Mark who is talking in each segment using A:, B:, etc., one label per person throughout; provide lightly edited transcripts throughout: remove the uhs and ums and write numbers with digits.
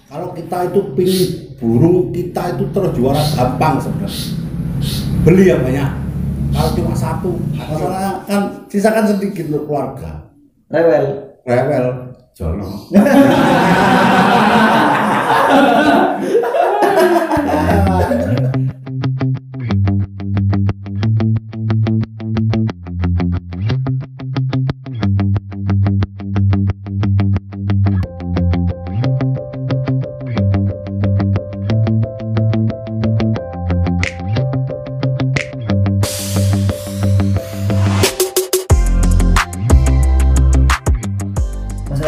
A: Kalau kita itu pingin burung kita itu terus juara gampang sebenarnya. Beli yang banyak. Kalau cuma satu, masalahnya kan sisakan sedikit untuk keluarga. Rewel, jono.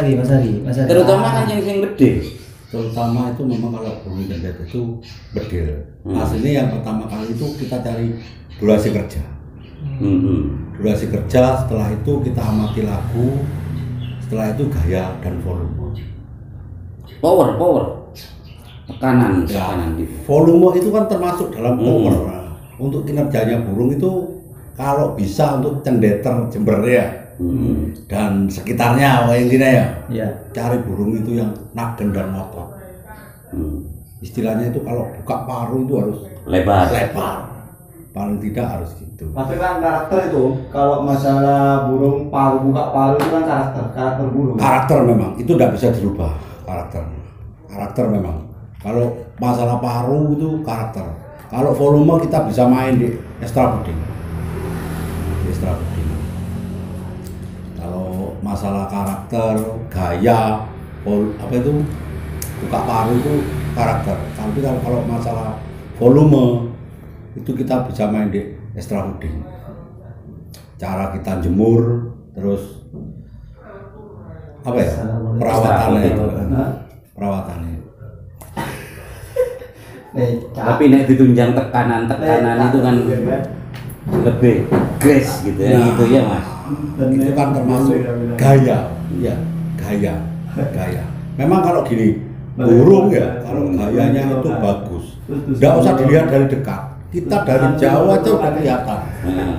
B: Mas Ari.
C: Terutama kan yang gede.
A: Terutama itu memang kalau burung cendet itu bedil. Aslinya yang pertama kali itu kita cari durasi kerja. Durasi kerja, setelah itu kita amati lagu, setelah itu gaya dan volume.
C: Power. Tekanan gitu.
A: Volume itu kan termasuk dalam power. Untuk kinerjanya burung itu kalau bisa untuk cendeter Jember ya. Dan sekitarnya intinya ya. Cari burung itu yang nagen dan ngotot. Istilahnya itu kalau buka paruh itu harus
C: lebar.
A: Paling tidak harus gitu.
B: Tapi kan karakter itu, kalau masalah burung paruh buka paruh itu kan karakter burung.
A: Karakter memang itu tidak bisa dirubah, karakter memang. Kalau masalah paruh itu karakter. Kalau volume kita bisa main di extra breeding. Kalau masalah karakter, gaya, apa itu buka paruh itu karakter. Tapi kalau masalah volume itu kita bisa main di extra breeding. Cara kita jemur, terus apa ya perawatannya.
C: Tapi nek ditunjang tekanan itu kan lebih grace gitu ya, gitu ya Mas.
A: Itu kan termasuk gaya. Memang kalau gini burung ya, kalau gayanya itu bagus, nggak usah dilihat dari dekat. Kita dari jauh aja udah kelihatan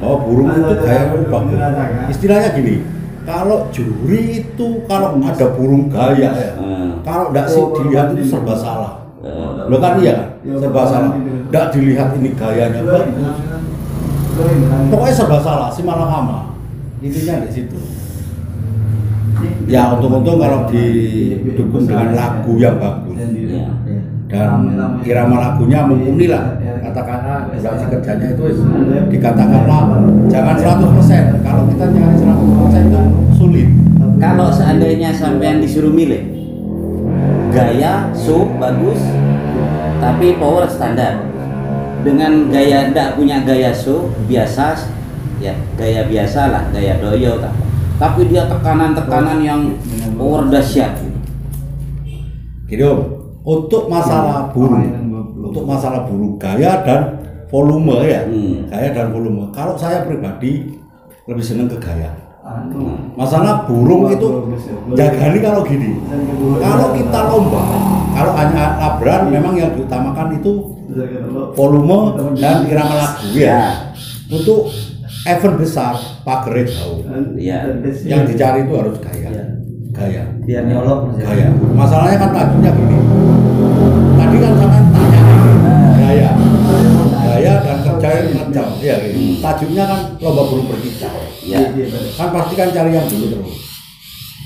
A: bahwa burung itu gayanya bagus. Istilahnya gini, kalau juri itu kalau ada burung gaya ya, kalau nggak sih dilihat itu serba salah. Lo kan iya, serba salah. Nggak dilihat ini gayanya bagus. Pokoknya serba salah, si malakama. Intinya di situ. Ya untung-untung kalau didukung dengan lagu yang bagus dan irama lagunya mumpuni lah. Katakanlah durasi kerjanya itu dikatakanlah jangan 100%. Kalau kita nyari 100% itu sulit.
C: Kalau seandainya sampean disuruh milih gaya show bagus tapi power standar, dengan gaya ndak punya gaya show biasa ya, gaya biasa lah, gaya doyo tapi dia tekanan yang power dahsyat
A: gitu. Untuk masalah burung gaya dan volume ya, gaya dan volume. Kalau saya pribadi lebih seneng ke gaya. Masalah burung itu jagani kalau gini. Kalau kita lomba, kalau hanya labran memang yang diutamakan itu volume dan irama lagu ya. Untuk event besar pagernya jauh. Yang dicari itu harus gaya.
B: Biar nyolok.
A: Gaya. Masalahnya kan lagunya gini. Tadi kan sampai tanya gaya dan kerja yang macam ya gitu. Tajuknya kan lomba burung berkicau. Kan pasti kan cari yang bunyi terus.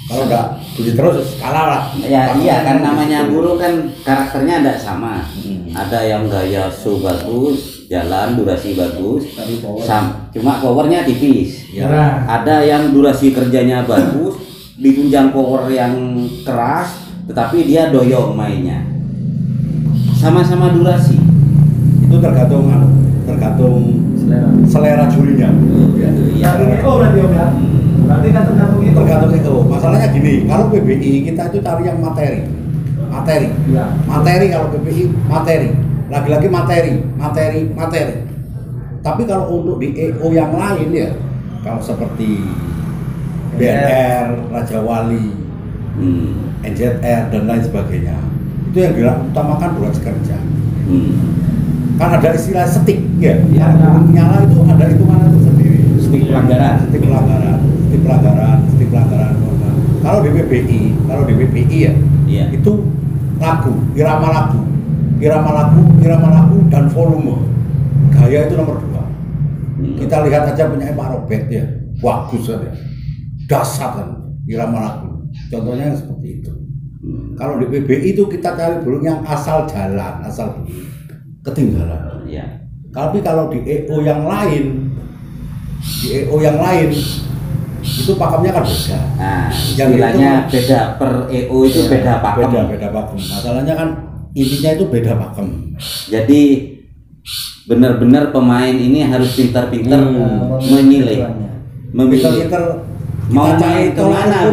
A: Kalau enggak bunyi terus kalah lah.
C: Iya kan namanya burung kan karakternya tidak sama. Ada yang gaya show bagus, jalan durasi bagus, cuma powernya tipis. Ada yang durasi kerjanya bagus, ditunjang power yang keras, tetapi dia doyong mainnya. Sama-sama durasi. Itu tergantung selera jurinya.
B: Berarti kan
A: tergantung itu. Masalahnya gini, kalau PBI kita itu cari yang materi. Kalau PBI materi. Lagi-lagi materi. Tapi kalau untuk di EO yang lain ya, kalau seperti BNR, Raja Wali, NZR dan lain sebagainya, itu yang diutamakan durasi kerja. Kan ada istilah setik ya, yang nyala itu ada hitungannya tersendiri. Setik pelanggaran. Kalau di PBI ya, itu irama lagu dan volume. Gaya itu nomor 2. Kita lihat aja punya Pak Robert ya, bagus kan ya, dasar kan irama lagu. Contohnya yang seperti itu. Kalau di PBI itu kita cari burung yang asal jalan, asal bunyi, ketinggalan.
C: Ya.
A: Tapi kalau di EO yang lain, itu pakemnya kan beda.
C: Nah, istilahnya beda per EO itu beda pakem.
A: Beda pakem. Masalahnya kan intinya itu beda pakem.
C: Jadi benar-benar pemain ini harus pintar-pintar memilih,
A: Pintar-pintar
C: mau main kemana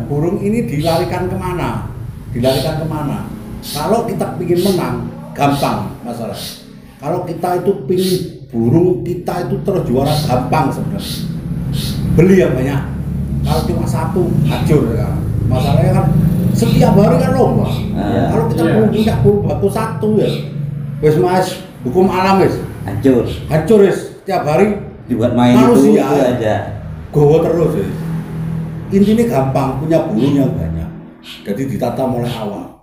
A: burung ini dilarikan kemana? Kalau kita ingin menang, gampang masalah. Kalau kita itu pingin burung kita itu terus juara, gampang sebenarnya. Beli yang banyak. Kalau cuma satu, hancur ya. Masalahnya kan setiap hari kan lomba. Kalau kita punya burung baku satu ya, wes mas, hukum alam wes. Hancur wes. Setiap hari
C: dibuat main
A: manusia
C: itu aja.
A: Gowo terus ya. Intinya gampang, punya burung yang banyak. Jadi ditata mulai awal.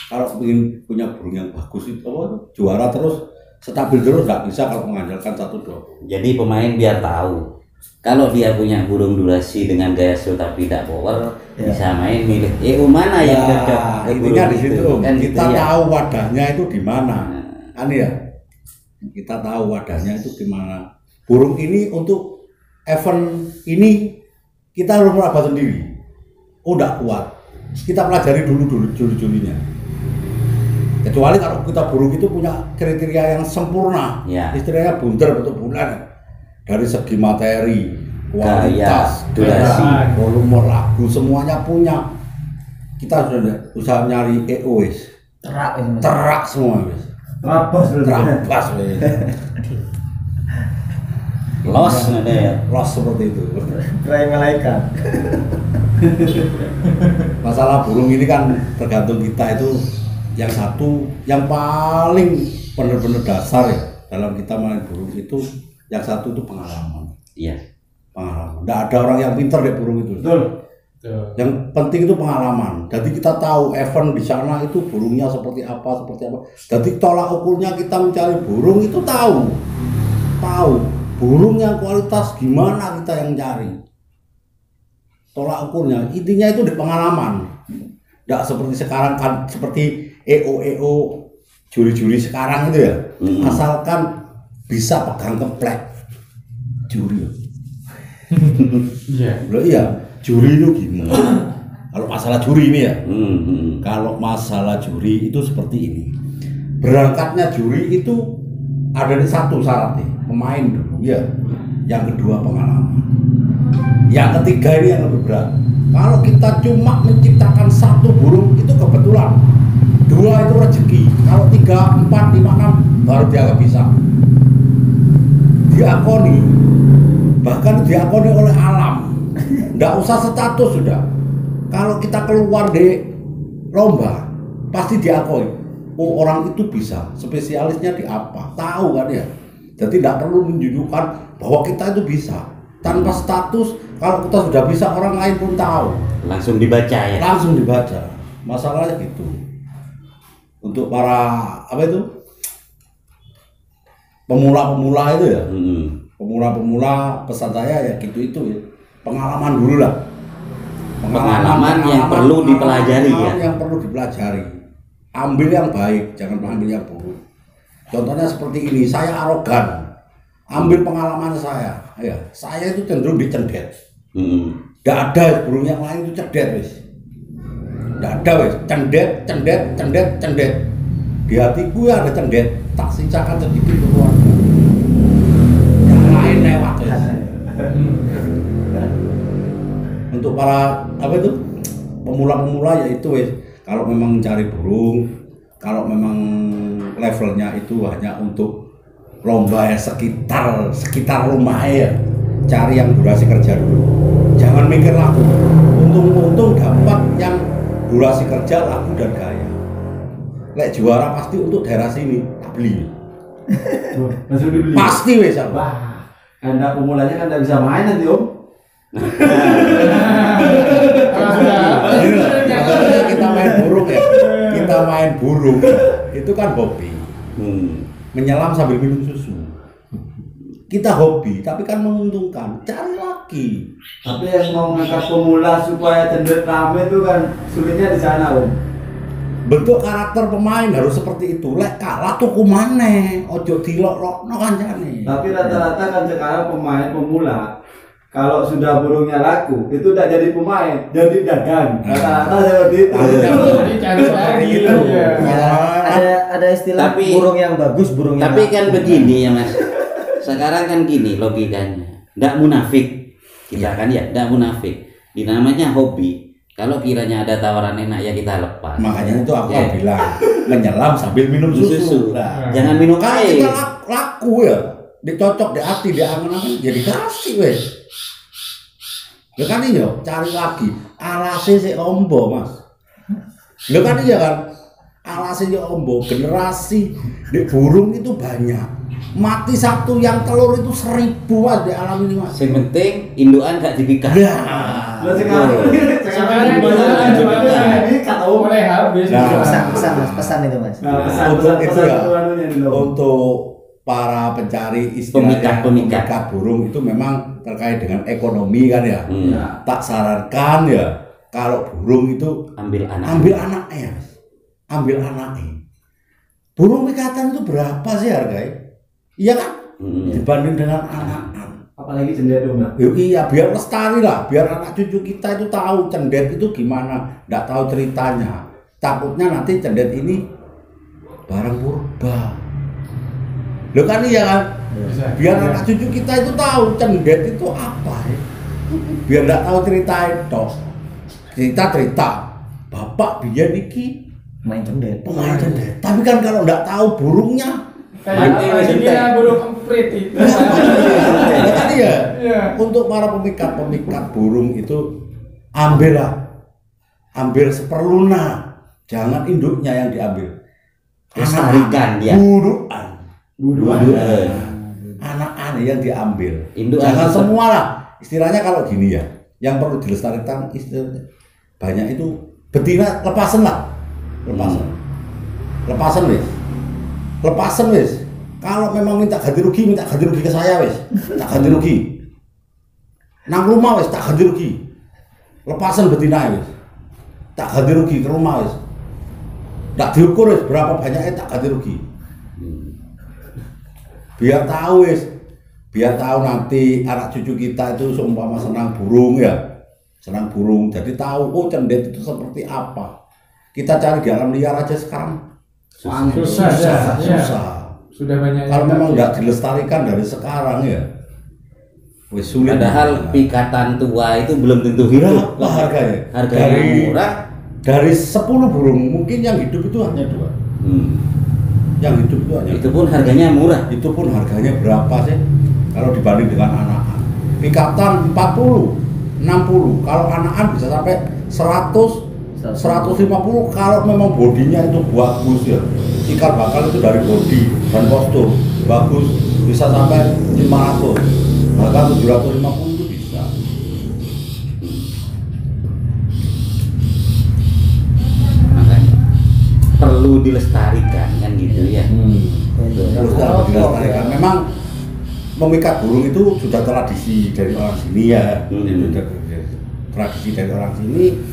A: Kalau ingin punya burung yang bagus itu juara terus, stabil terus, nggak bisa kalau mengandalkan 1-2.
C: Jadi pemain biar tahu kalau dia punya burung durasi dengan gaya show tapi tidak power, bisa main milih mana yang cocok.
A: Intinya di situ
C: kan
A: kita
C: gitu,
A: tahu wadahnya itu di mana. Kan ya, kita tahu wadahnya itu di mana. Burung ini untuk event ini kita harus meraba sendiri. Udah kuat. Kita pelajari dulu juri-jurinya. Kecuali kalau kita burung itu punya kriteria yang sempurna, istilahnya bunder bentuk bulan dari segi materi, kualitas, durasi, volume lagu semuanya punya. Kita sudah usaha nyari EOS, terak semua wis. Terabas wis.
C: Los ada ya.
A: Los seperti itu.
B: Try malaikat.
A: Masalah burung ini kan tergantung kita itu. Yang satu, yang paling benar-benar dasar ya dalam kita main burung itu, yang satu itu pengalaman.
C: Iya.
A: Pengalaman. Nggak ada orang yang pintar deh burung itu.
B: Betul.
A: Yang penting itu pengalaman. Jadi kita tahu event di sana itu burungnya seperti apa. Jadi tolak ukurnya kita mencari burung itu tahu burung yang kualitas gimana kita yang cari. Tolak ukurnya intinya itu di pengalaman. Nggak seperti sekarang kan, seperti EO juri-juri sekarang itu ya, asalkan bisa pegang keplek juri. Iya, juri itu gini. Kalau masalah juri ini ya, kalau masalah juri itu seperti ini. Berangkatnya juri itu ada di satu syaratnya, pemain dulu ya. Yang kedua pengalaman. Yang ketiga ini yang lebih berat. Kalau kita cuma menciptakan satu burung itu kebetulan, 2 itu rezeki. Kalau 3, 4, 5, 6 baru dianggap bisa. Diakoni, bahkan diakoni oleh alam. Nggak usah status sudah. Kalau kita keluar di lomba, pasti diakui. Oh, orang itu bisa, spesialisnya di apa? Tahu kan ya? Jadi tidak perlu menunjukkan bahwa kita itu bisa. Tanpa status, kalau kita sudah bisa, orang lain pun tahu.
C: Langsung dibaca ya?
A: Langsung dibaca. Masalahnya gitu. Untuk para pemula-pemula itu ya. Pemula-pemula pesan saya ya gitu itu ya. Pengalaman dulu lah.
C: Pengalaman yang perlu dipelajari ya.
A: Yang perlu dipelajari. Ambil yang baik, jangan ambil yang buruk. Contohnya seperti ini, saya arogan. Ambil pengalaman saya. Ya, saya itu cenderung dicendet. Nggak ada burung yang lain itu cedet wis. Nggak ada wis, cendet. Di hatiku ya ada cendet, tak sisakan sedikit keluar. Yang lain lewat wis. Untuk para pemula-pemula yaitu wis, kalau memang mencari burung, kalau memang levelnya itu hanya untuk lomba ya sekitar rumah ya, cari yang durasi kerja dulu. Jangan mikir lagu. Untung dapat yang durasi kerja, lagu dan gaya. Lek juara pasti untuk daerah sini, tak beli.
B: Langsung dibeli.
A: Pasti wes.
B: Wah, Anda pemulanya kan tidak bisa main nanti Om.
A: Kita main burung burung itu kan hobi. Menyelam sambil minum susu. Kita hobi, tapi kan menguntungkan. Cari lagi.
B: Tapi yang mau ngangkat pemula supaya cendet rame itu kan sulitnya di sana, Om.
A: Bentuk karakter pemain harus seperti itu. Lek kalah tuku maneh, ojo dilok-lokno kancane.
B: Tapi rata-rata kan sekarang pemain pemula kalau sudah burungnya laku itu udah jadi pemain, jadi dagang. Rata-rata seperti itu.
D: Jadi cari lagi gitu.
E: Ada istilah burung yang bagus, burung yang
C: tapi kan begini ya Mas. Sekarang kan gini logikanya. Nggak munafik. Kita kan ya, nggak munafik. Dinamanya hobi. Kalau kiranya ada tawaran enak ya kita lepas.
A: Makanya itu aku bilang menyelam sambil minum susu.
C: Nah, jangan minum air.
A: Kita laku ya, dicocok di hati, di angan-angan, jadi kasih wes. Ya kan iya, cari lagi. Alasnya si ombo Mas. Ya kan iya kan, alasnya si ombo. Generasi di burung itu banyak. Mati satu yang telur itu 1000 Mas di alam ini Mas.
C: Yang penting indukan gak dipikat.
D: Sekarang mulai habis.
E: Pesan itu Mas.
A: Untuk itu ya, untuk para pencari pemikat burung itu memang terkait dengan ekonomi kan ya. Tak sarankan ya kalau burung itu ambil anaknya. Burung pikatan itu berapa sih harganya? Iya kan? Dibanding dengan anak-anak.
B: Apalagi cendet dong, Mbak.
A: Iya, biar lestari lah, biar anak cucu kita itu tahu cendet itu gimana, nggak tahu ceritanya. Takutnya nanti cendet ini barang purba. Loh kan iya kan? Biar anak cucu kita itu tahu cendet itu apa ya. Biar nggak tahu cerita itu. Cerita. Bapak biar iki
E: pemain cendet.
A: Tapi kan kalau nggak tahu burungnya
D: Kayak burung emprit itu.
A: Tadi ya, untuk para pemikat burung itu ambil seperlunya, jangan induknya yang diambil.
C: Lestarikan dia.
A: Buruan. Anak-anak yang diambil. Jangan semua lah. Istilahnya kalau gini ya, yang perlu dilestarikan istilahnya banyak itu betina lepasan lah. Lepasan wes. Kalau memang minta ganti rugi ke saya wes. Tak ganti rugi. Nang rumah wes tak ganti rugi. Lepasan betina wes. Tak ganti rugi ke rumah wes. Tak diukur wes berapa banyaknya tak ganti rugi. Biar tahu wes. Biar tahu nanti anak cucu kita itu seumpama senang burung ya. Senang burung. Jadi tahu cendet itu seperti apa. Kita cari di alam liar aja sekarang. Susah.
D: Sudah banyak.
A: Kalau memang nggak dilestarikan dari sekarang ya, wes sulit.
C: Padahal pikatan tua itu belum tentu hidup.
A: Berapa harganya?
C: Harganya murah.
A: Dari 10 burung mungkin yang hidup itu hanya 2. Yang hidup itu hanya.
C: Itu pun harganya murah.
A: Itu pun harganya berapa sih? Kalau dibanding dengan anakan. Pikatan 40, 60. Kalau anakan bisa sampai 100. 150 kalau memang bodinya itu bagus ya, cikal bakal itu dari bodi dan postur bagus bisa sampai 500 bahkan 750 itu bisa.
C: Makanya perlu dilestarikan kan gitu ya.
A: Harus dilestarikan. Memang memikat burung itu sudah tradisi dari orang sini ya. Tradisi dari orang sini.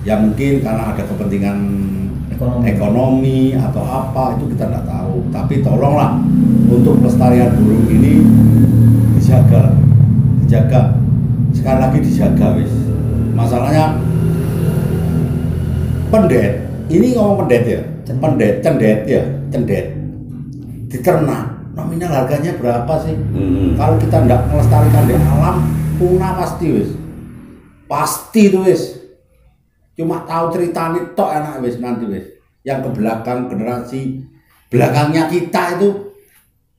A: Ya mungkin karena ada kepentingan ekonomi atau apa itu kita tidak tahu. Tapi tolonglah untuk pelestarian burung ini dijaga. Sekali lagi dijaga wis. Masalahnya pendet. Ini ngomong pendet ya. Cendet. Diternak. Nominal harganya berapa sih? Kalau kita tidak melestarikan di alam, punah pasti wis. Pasti itu wis. Cuma tahu ceritanya tok enak wis nanti wis. Yang ke belakang generasi belakangnya kita itu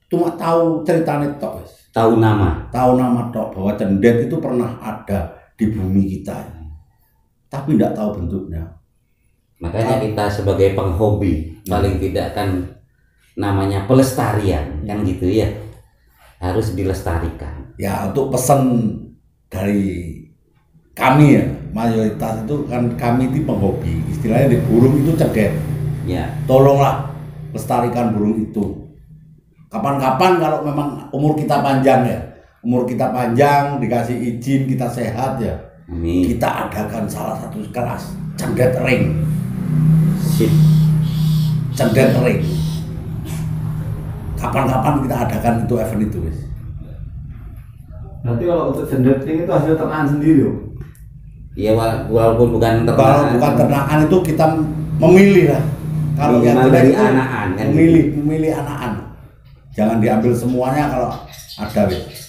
A: cuma tahu ceritanya tok wis.
C: Tahu nama
A: tok bahwa cendet itu pernah ada di bumi kita. Tapi tidak tahu bentuknya.
C: Makanya kita sebagai penghobi paling tidak kan namanya pelestarian kan gitu ya. Harus dilestarikan.
A: Ya untuk pesan dari kami ya, mayoritas itu kan kami itu penghobi, istilahnya di burung itu cendet.
C: Ya.
A: Tolonglah lestarikan burung itu. Kapan-kapan kalau memang umur kita panjang ya, umur kita panjang, dikasih izin, kita sehat ya,
C: Amin.
A: kita adakan salah satu kelas cendet ring.
C: Sip.
A: Cendet ring. Kapan-kapan kita adakan itu event itu, guys.
B: Berarti kalau untuk cendet ring itu hasil ternakan sendiri loh.
C: Iya, walaupun bukan
A: Kalau
C: ternakan.
A: bukan ternakan itu kita memilih lah. Kalau yang
C: Minimal
A: jelek
C: dari
A: itu
C: anakan, kan
A: memilih anakan. Jangan diambil semuanya kalau ada, wis.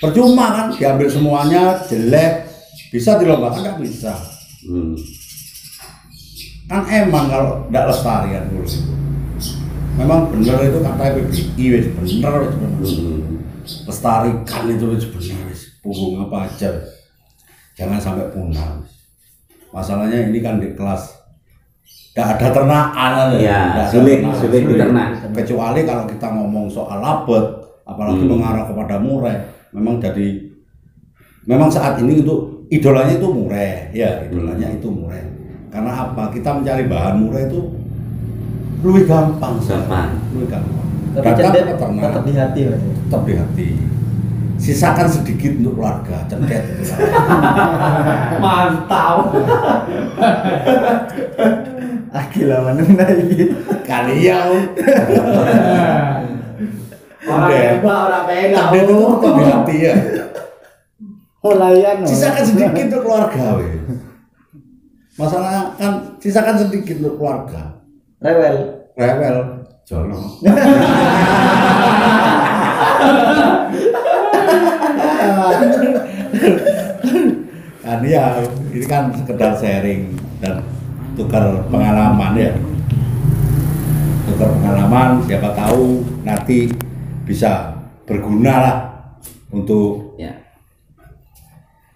A: Percuma kan diambil semuanya jelek, bisa dilombakan nggak bisa. Kan emang kalau tidak lestarian dulu. Memang bener itu kata PBI, wis bener, wis bener. Lestarikan itu wis bener, wis burung apa aja. Jangan sampai punah. Masalahnya ini kan di kelas tidak ada ternakan,
C: ya, sulit diternak.
A: Kecuali kalau kita ngomong soal labet, apalagi mengarah kepada murai, memang saat ini itu idolanya itu murai, ya idolanya itu murai. Karena apa? Kita mencari bahan murai itu lebih gampang, lebih gampang.
E: Tapi cendet tetap di hati, Mas.
A: Tetap di hati. Sisakan sedikit untuk keluarga, cendet.
B: Mantap.
E: Gila mana iki.
A: Kalian
B: Orang hebat, orang pegang.
A: cendet itu tetap di hati ya.
E: Olayan.
A: Sisakan sedikit untuk keluarga, weh. Masalah kan sisakan sedikit untuk keluarga. Rewel, jono. Kan ya, ini kan sekedar sharing dan tukar pengalaman ya. Tukar pengalaman, siapa tahu nanti bisa berguna lah untuk
C: Ya.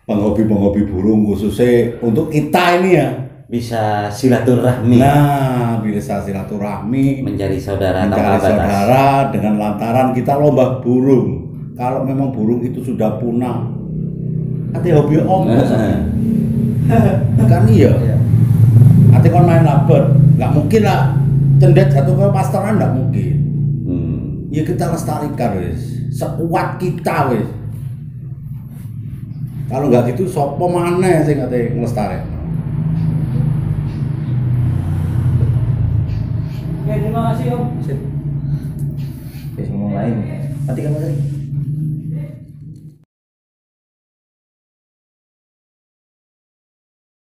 A: penghobi-penghobi burung, khususnya untuk kita ini ya.
C: Bisa silaturahmi.
A: Nah, bisa silaturahmi,
C: Mencari saudara
A: mencari
C: tanpa batas.
A: saudara dengan lantaran kita lomba burung. Kalau memang burung itu sudah punah, ati hobi apa saya? Kan iya. Ati kon main labet, nggak mungkin lah cendet jatuh ke pasteran, nggak mungkin. Ya kita lestarikan wis, sekuat kita wis. Kalau nggak gitu, sopo mana sih nggak ngelestarikan?
D: Oke, terima kasih Om.
E: Sip. Ngomong lain. Matikan Mas.